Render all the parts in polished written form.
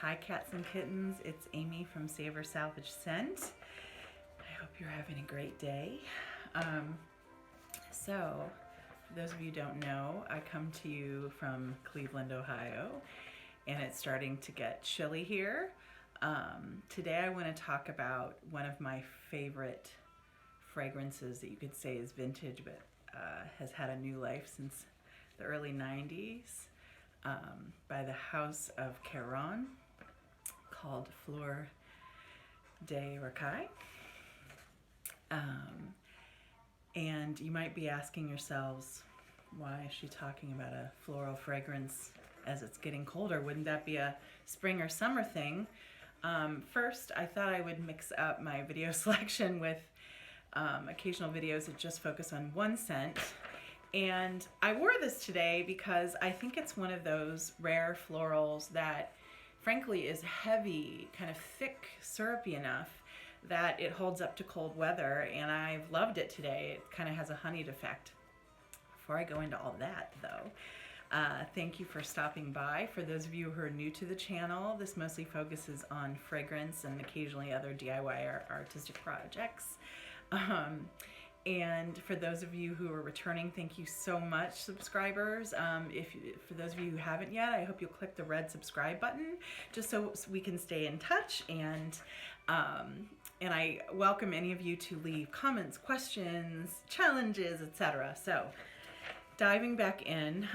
Hi cats and kittens, it's Amy from Savor, Salvage, Scent. I hope you're having a great day. So, for those of you who don't know, I come to you from Cleveland, Ohio, and it's starting to get chilly here. Today I want to talk about one of my favorite fragrances that you could say is vintage, but has had a new life since the early 90s, by the house of Caron, called Fleur de Rocaille. And you might be asking yourselves, why is she talking about a floral fragrance as it's getting colder? Wouldn't that be a spring or summer thing? First, I thought I would mix up my video selection with occasional videos that just focus on one scent. And I wore this today because I think it's one of those rare florals that frankly is heavy, kind of thick, syrupy enough that it holds up to cold weather, and I've loved it today. It kind of has a honeyed effect. Before I go into all that though, thank you for stopping by. For those of you who are new to the channel, this mostly focuses on fragrance and occasionally other DIY or artistic projects. And for those of you who are returning, thank you so much, subscribers. For those of you who haven't yet, I hope you'll click the red subscribe button just so we can stay in touch. And I welcome any of you to leave comments, questions, challenges, etc. So diving back in,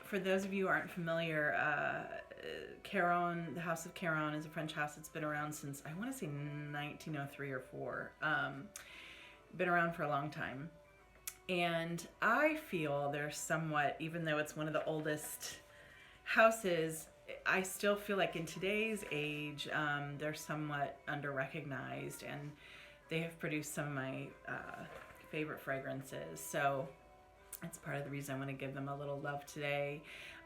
for those of you who aren't familiar, Caron, the House of Caron, is a French house that's been around since, I want to say 1903 or 4. Been around for a long time, and I feel they're somewhat, even though it's one of the oldest houses, I still feel like in today's age they're somewhat under-recognized, and they have produced some of my favorite fragrances, so it's part of the reason I want to give them a little love today.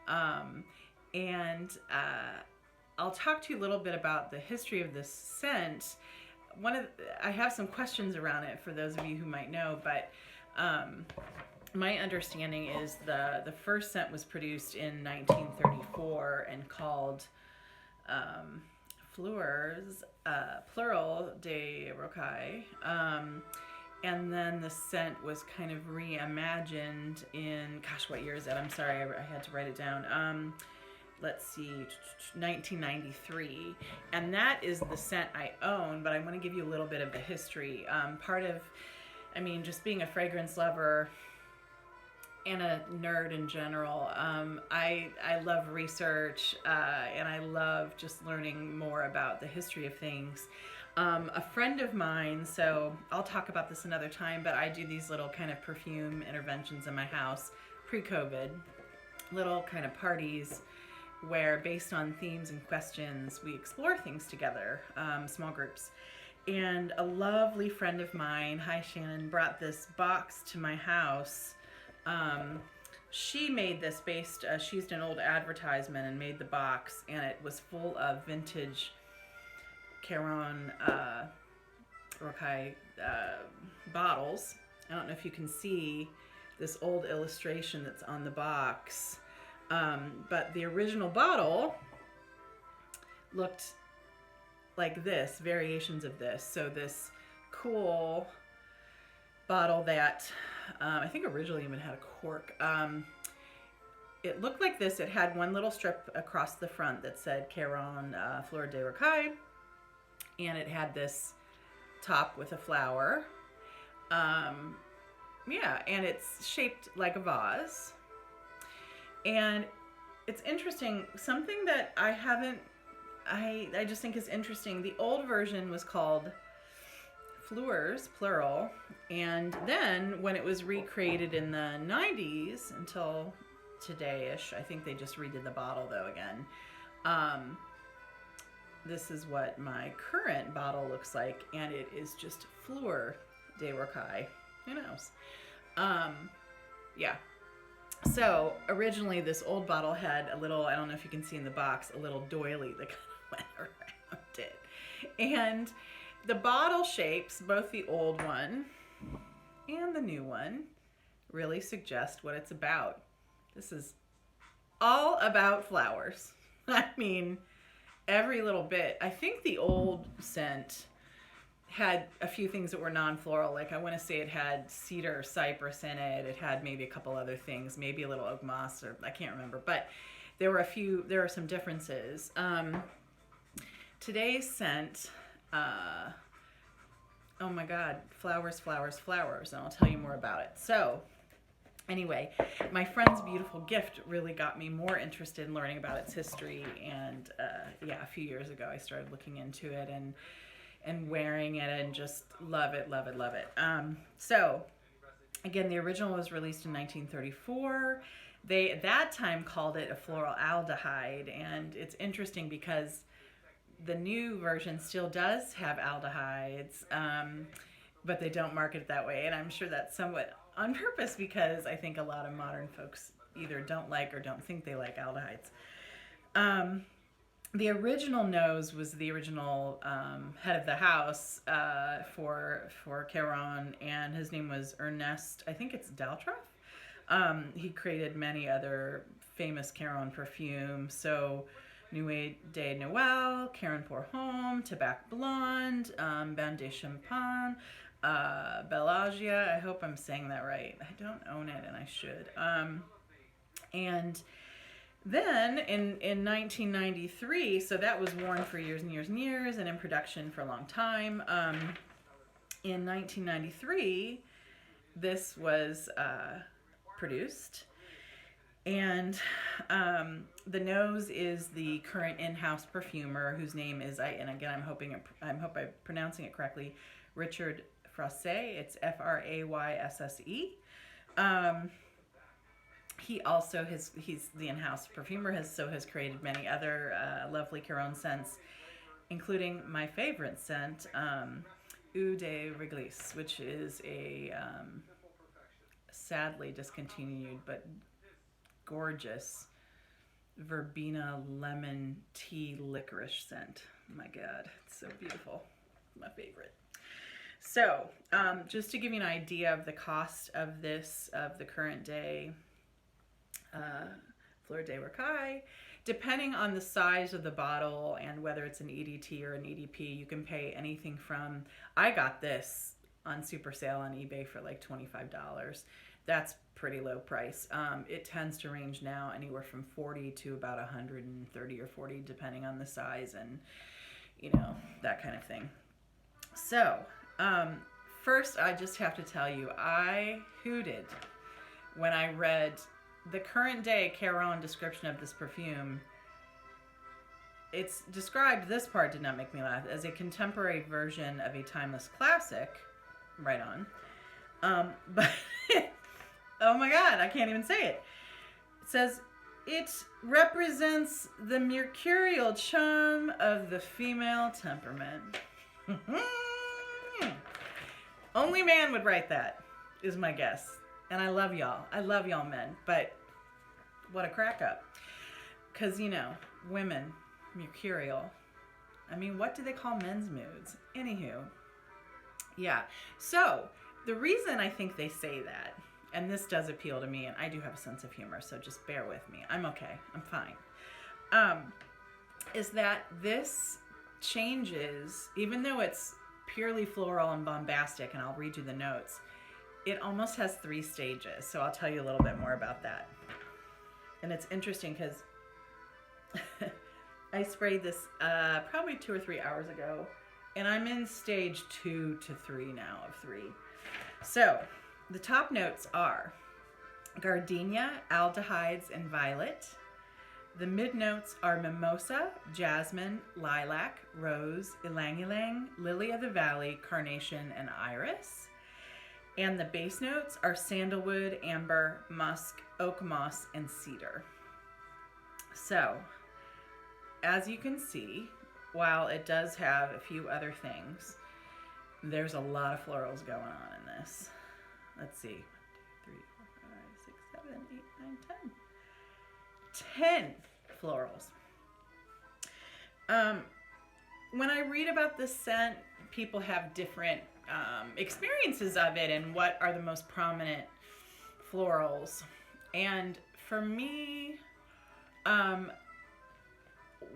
And I'll talk to you a little bit about the history of this scent. I have some questions around it for those of you who might know, but my understanding is the first scent was produced in 1934 and called Plural de Rocaille, and then the scent was kind of reimagined in, gosh, what year is that? I'm sorry, I had to write it down. Let's see, 1993, and that is the scent I own, but I want to give you a little bit of the history. Just being a fragrance lover and a nerd in general, I love research, and I love just learning more about the history of things. A friend of mine, so I'll talk about this another time, but I do these little kind of perfume interventions in my house pre-COVID, little kind of parties where, based on themes and questions, we explore things together, small groups. And a lovely friend of mine, hi Shannon, brought this box to my house. She made this she used an old advertisement and made the box, and it was full of vintage Caron Rocaille bottles. I don't know if you can see this old illustration that's on the box. But the original bottle looked like this, variations of this. So this cool bottle that I think originally even had a cork. It looked like this. It had one little strip across the front that said Caron Fleur de Rocaille, and it had this top with a flower. And it's shaped like a vase. And it's interesting, something that I just think is interesting. The old version was called Fleurs, plural, and then when it was recreated in the 90s until today-ish, I think they just redid the bottle though again. This is what my current bottle looks like, and it is just Fleur de Rocaille. Who knows? Yeah. So originally this old bottle had a little, I don't know if you can see in the box, a little doily that kind of went around it. And the bottle shapes, both the old one and the new one, really suggest what it's about. This is all about flowers. I mean, every little bit. I think the old scent had a few things that were non-floral. Like, I want to say it had cedar or cypress in it. It had maybe a couple other things, maybe a little oak moss, or I can't remember. But there are some differences. Today's scent, oh my God, flowers, flowers, flowers. And I'll tell you more about it. So anyway, my friend's beautiful gift really got me more interested in learning about its history. And yeah, a few years ago, I started looking into it and wearing it and just love it, love it, love it. So again, the original was released in 1934. They at that time called it a floral aldehyde, and it's interesting because the new version still does have aldehydes, but they don't market it that way, and I'm sure that's somewhat on purpose because I think a lot of modern folks either don't like or don't think they like aldehydes. The original nose was the original head of the house for Caron, and his name was Ernest, I think it's Daltroff. He created many other famous Caron perfumes, so Nuit de Noël, Caron Pour Homme, Tabac Blonde, Bain de Champagne, Bellagio. I hope I'm saying that right. I don't own it, and I should. And then in 1993, so that was worn for years and years and years and in production for a long time. In 1993, this was produced. And the nose is the current in-house perfumer, whose name is, and again, I hope I'm pronouncing it correctly, Richard Fraisse. It's Fraysse. He also he's the in-house perfumer, has created many other lovely Caron scents, including my favorite scent, Eau de Réglisse, which is a sadly discontinued but gorgeous verbena lemon tea licorice scent. My God, it's so beautiful. My favorite. So just to give you an idea of the cost of this, of the current day Fleur de Rocaille, depending on the size of the bottle and whether it's an EDT or an EDP, you can pay anything from, I got this on super sale on eBay for like $25. That's pretty low price. It tends to range now anywhere from 40 to about 130 or 40, depending on the size and, you know, that kind of thing. So, first I just have to tell you, I hooted when I read the current day Caron description of this perfume. It's described, this part did not make me laugh, as a contemporary version of a timeless classic. Right on. But oh my God, I can't even say it. It says, it represents the mercurial charm of the female temperament. Only man would write that, is my guess. And I love y'all. I love y'all men. But what a crack up. Because, you know, women, mercurial. I mean, what do they call men's moods? Anywho. Yeah. So, the reason I think they say that, and this does appeal to me, and I do have a sense of humor, so just bear with me. I'm okay. I'm fine. Is that this changes, even though it's purely floral and bombastic, and I'll read you the notes, it almost has 3 stages. So I'll tell you a little bit more about that. And it's interesting because I sprayed this probably 2 or 3 hours ago, and I'm in stage 2 to 3 now of 3. So the top notes are gardenia, aldehydes, and violet. The mid notes are mimosa, jasmine, lilac, rose, ylang ylang, lily of the valley, carnation, and iris. And the base notes are sandalwood, amber, musk, oak moss, and cedar. So, as you can see, while it does have a few other things, there's a lot of florals going on in this. Let's see. 1, 2, 3, 4, 5, 6, 7, 8, 9, 10. 10 florals. When I read about this scent, people have different experiences of it and what are the most prominent florals. And for me,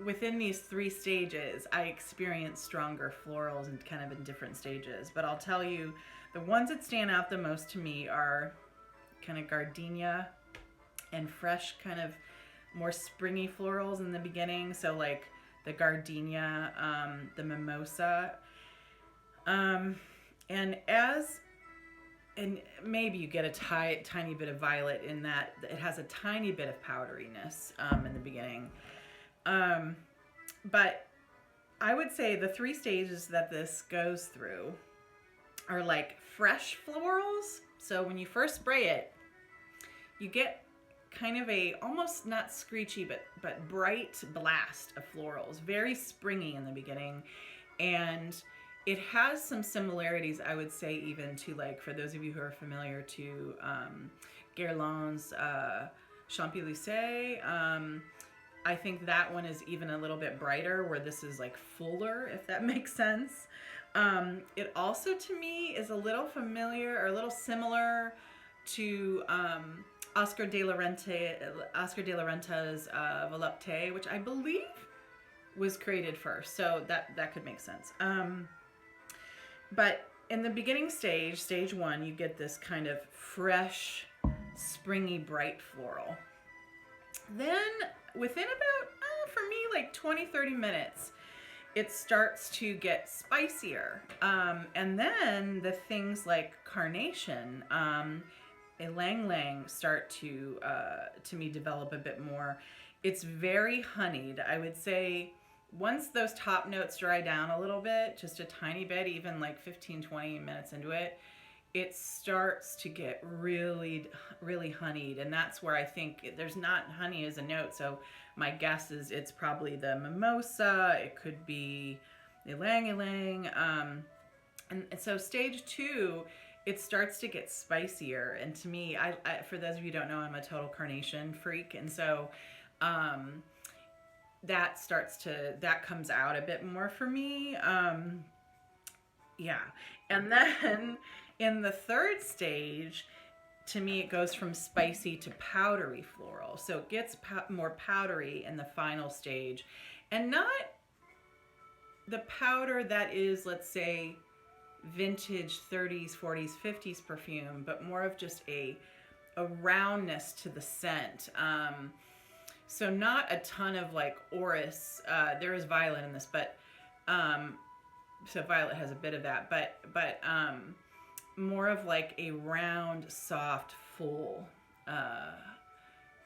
within these 3 stages, I experience stronger florals and kind of in different stages. But I'll tell you, the ones that stand out the most to me are kind of gardenia and fresh, kind of more springy florals in the beginning. So like the gardenia, the mimosa, and maybe you get a tiny bit of violet in that it has a tiny bit of powderiness in the beginning. But I would say the 3 stages that this goes through are like fresh florals. So when you first spray it, you get kind of a almost not screechy but bright blast of florals, very springy in the beginning, and it has some similarities, I would say, even to, like, for those of you who are familiar, to Guerlain's Champs-Élysées. I think that one is even a little bit brighter, where this is like fuller, if that makes sense. It also, to me, is a little familiar or a little similar to Oscar de la Renta's Volupté, which I believe was created first, so that could make sense. But in the beginning stage 1, you get this kind of fresh, springy, bright floral. Then within about, for me, like 20-30 minutes, it starts to get spicier. And then the things like carnation, ylang ylang start to me develop a bit more. It's very honeyed. I would say once those top notes dry down a little bit, just a tiny bit, even like 15-20 minutes into it, it starts to get really, really honeyed. And that's where I think there's not honey as a note. So my guess is it's probably the mimosa. It could be ylang ylang. And so stage 2, it starts to get spicier. And to me, I for those of you who don't know, I'm a total carnation freak. And so that comes out a bit more for me. Yeah. And then in the 3rd stage, to me, it goes from spicy to powdery floral. So it gets more powdery in the final stage, and not the powder that is, let's say, vintage 30s, 40s, 50s perfume, but more of just a roundness to the scent. So not a ton of like orris. There is violet in this, but so violet has a bit of that, but more of like a round, soft, full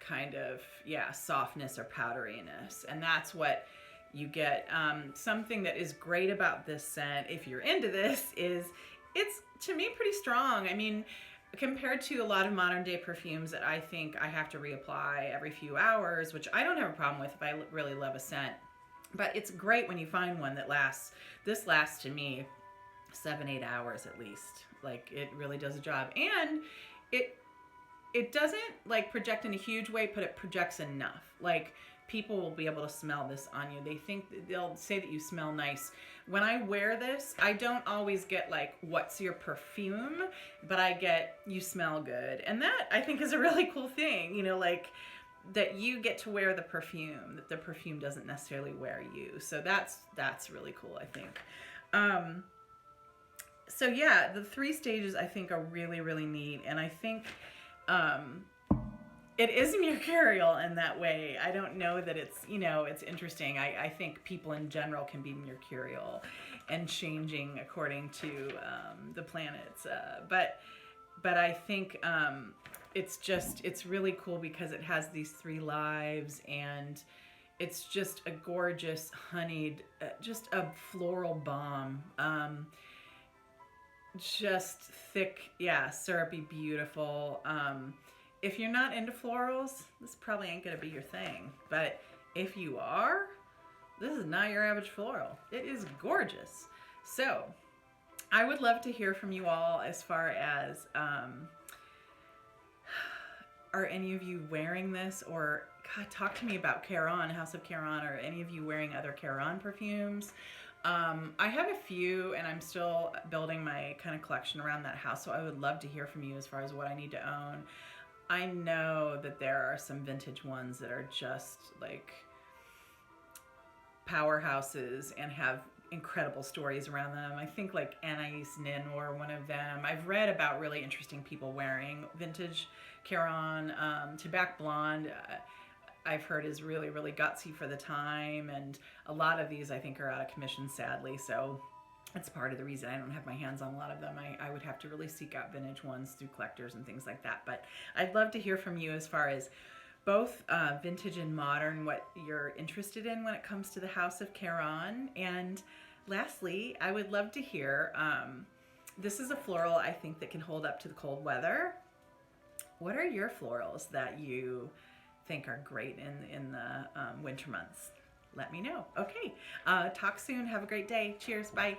kind of, softness or powderiness. And that's what you get. Something that is great about this scent, if you're into this, is it's, to me, pretty strong. I mean, compared to a lot of modern day perfumes that I think I have to reapply every few hours, which I don't have a problem with if I really love a scent. But it's great when you find one that lasts. This lasts, to me, 7-8 hours at least. Like, it really does a job. And it doesn't like project in a huge way, but it projects enough. Like, people will be able to smell this on you. They'll say that you smell nice. When I wear this, I don't always get like, what's your perfume? But I get, you smell good. And that, I think, is a really cool thing, you know, like that you get to wear the perfume, that the perfume doesn't necessarily wear you. So that's really cool, I think. So yeah, the 3 stages I think are really, really neat. And I think it is mercurial in that way. I don't know that it's, you know, it's interesting. I think people in general can be mercurial and changing according to the planets. But I think it's really cool because it has these 3 lives, and it's just a gorgeous honeyed, just a floral bomb. Just thick, syrupy, beautiful. If you're not into florals, this probably ain't gonna be your thing. But if you are, this is not your average floral. It is gorgeous. So I would love to hear from you all as far as, are any of you wearing this? Or God, talk to me about Caron, House of Caron. Or any of you wearing other Caron perfumes? I have a few, and I'm still building my kind of collection around that house, so I would love to hear from you as far as what I need to own. I know that there are some vintage ones that are just like powerhouses and have incredible stories around them. I think like Anais Nin or one of them. I've read about really interesting people wearing vintage Caron. Tobac Blonde, I've heard is really, really gutsy for the time. And a lot of these I think are out of commission, sadly. So that's part of the reason I don't have my hands on a lot of them. I would have to really seek out vintage ones through collectors and things like that. But I'd love to hear from you as far as both vintage and modern, what you're interested in when it comes to the House of Caron. And lastly, I would love to hear, this is a floral I think that can hold up to the cold weather. What are your florals that you think are great in the winter months? Let me know. Okay, talk soon. Have a great day. Cheers. Bye.